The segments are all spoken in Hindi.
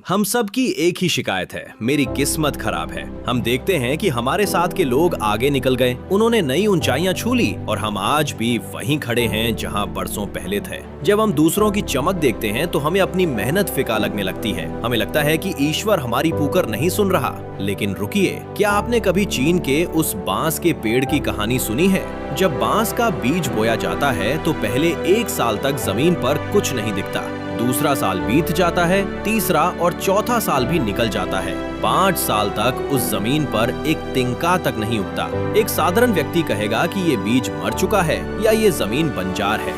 हम सब की एक ही शिकायत है, मेरी किस्मत खराब है। हम देखते हैं कि हमारे साथ के लोग आगे निकल गए, उन्होंने नई ऊंचाइयां छू ली और हम आज भी वहीं खड़े हैं जहां बरसों पहले थे। जब हम दूसरों की चमक देखते हैं तो हमें अपनी मेहनत फिका लगने लगती है। हमें लगता है कि ईश्वर हमारी पुकार नहीं सुन रहा। लेकिन रुकिए, क्या आपने कभी चीन के उस बांस के पेड़ की कहानी सुनी है? जब बांस का बीज बोया जाता है तो पहले 1 साल तक जमीन पर कुछ नहीं दिखता। दूसरा साल बीत जाता है, तीसरा और चौथा साल भी निकल जाता है। 5 साल तक उस जमीन पर एक तिनका तक नहीं उगता। एक साधारण व्यक्ति कहेगा कि ये बीज मर चुका है या ये जमीन बंजार है।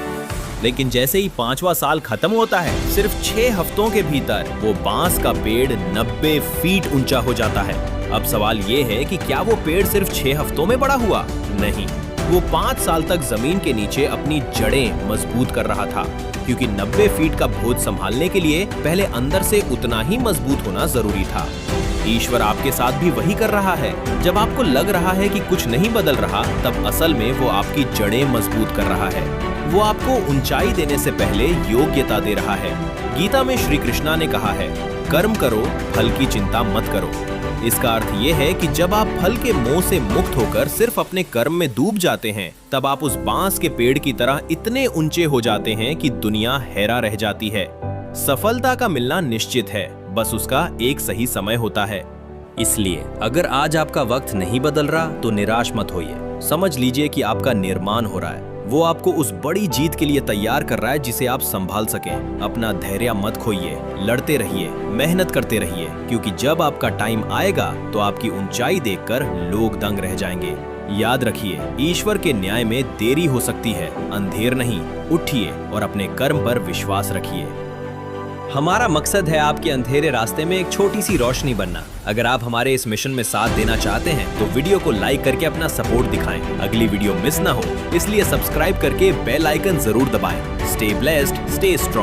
लेकिन जैसे ही 5वां साल खत्म होता है, सिर्फ 6 हफ्तों के भीतर वो बांस का पेड़ 90 फीट ऊंचा हो जाता है। अब सवाल ये है कि क्या वो पेड़ सिर्फ 6 हफ्तों में बड़ा हुआ? नहीं, वो 5 साल तक जमीन के नीचे अपनी जड़ें मजबूत कर रहा था, क्योंकि 90 फीट का बोझ संभालने के लिए पहले अंदर से उतना ही मजबूत होना जरूरी था। ईश्वर आपके साथ भी वही कर रहा है। जब आपको लग रहा है कि कुछ नहीं बदल रहा, तब असल में वो आपकी जड़ें मजबूत कर रहा है। वो आपको ऊंचाई देने से पहले योग्यता दे रहा है। गीता में श्री कृष्णा ने कहा है, कर्म करो, फल की चिंता मत करो। इसका अर्थ ये है कि जब आप फल के मोह से मुक्त होकर सिर्फ अपने कर्म में डूब जाते हैं, तब आप उस बांस के पेड़ की तरह इतने ऊंचे हो जाते हैं कि दुनिया हैरान रह जाती है। सफलता का मिलना निश्चित है, बस उसका एक सही समय होता है। इसलिए अगर आज आपका वक्त नहीं बदल रहा तो निराश मत होइए। समझ लीजिए कि आपका निर्माण हो रहा है। वो आपको उस बड़ी जीत के लिए तैयार कर रहा है जिसे आप संभाल सकें। अपना धैर्य मत खोइए, लड़ते रहिए, मेहनत करते रहिए, क्योंकि जब आपका टाइम आएगा तो आपकी ऊंचाई देखकर लोग दंग रह जाएंगे। याद रखिए, ईश्वर के न्याय में देरी हो सकती है, अंधेर नहीं। उठिए और अपने कर्म पर विश्वास रखिए। हमारा मकसद है आपके अंधेरे रास्ते में एक छोटी सी रोशनी बनना। अगर आप हमारे इस मिशन में साथ देना चाहते हैं तो वीडियो को लाइक करके अपना सपोर्ट दिखाएं। अगली वीडियो मिस ना हो, इसलिए सब्सक्राइब करके बेल आइकन जरूर दबाएं। Stay blessed, stay strong.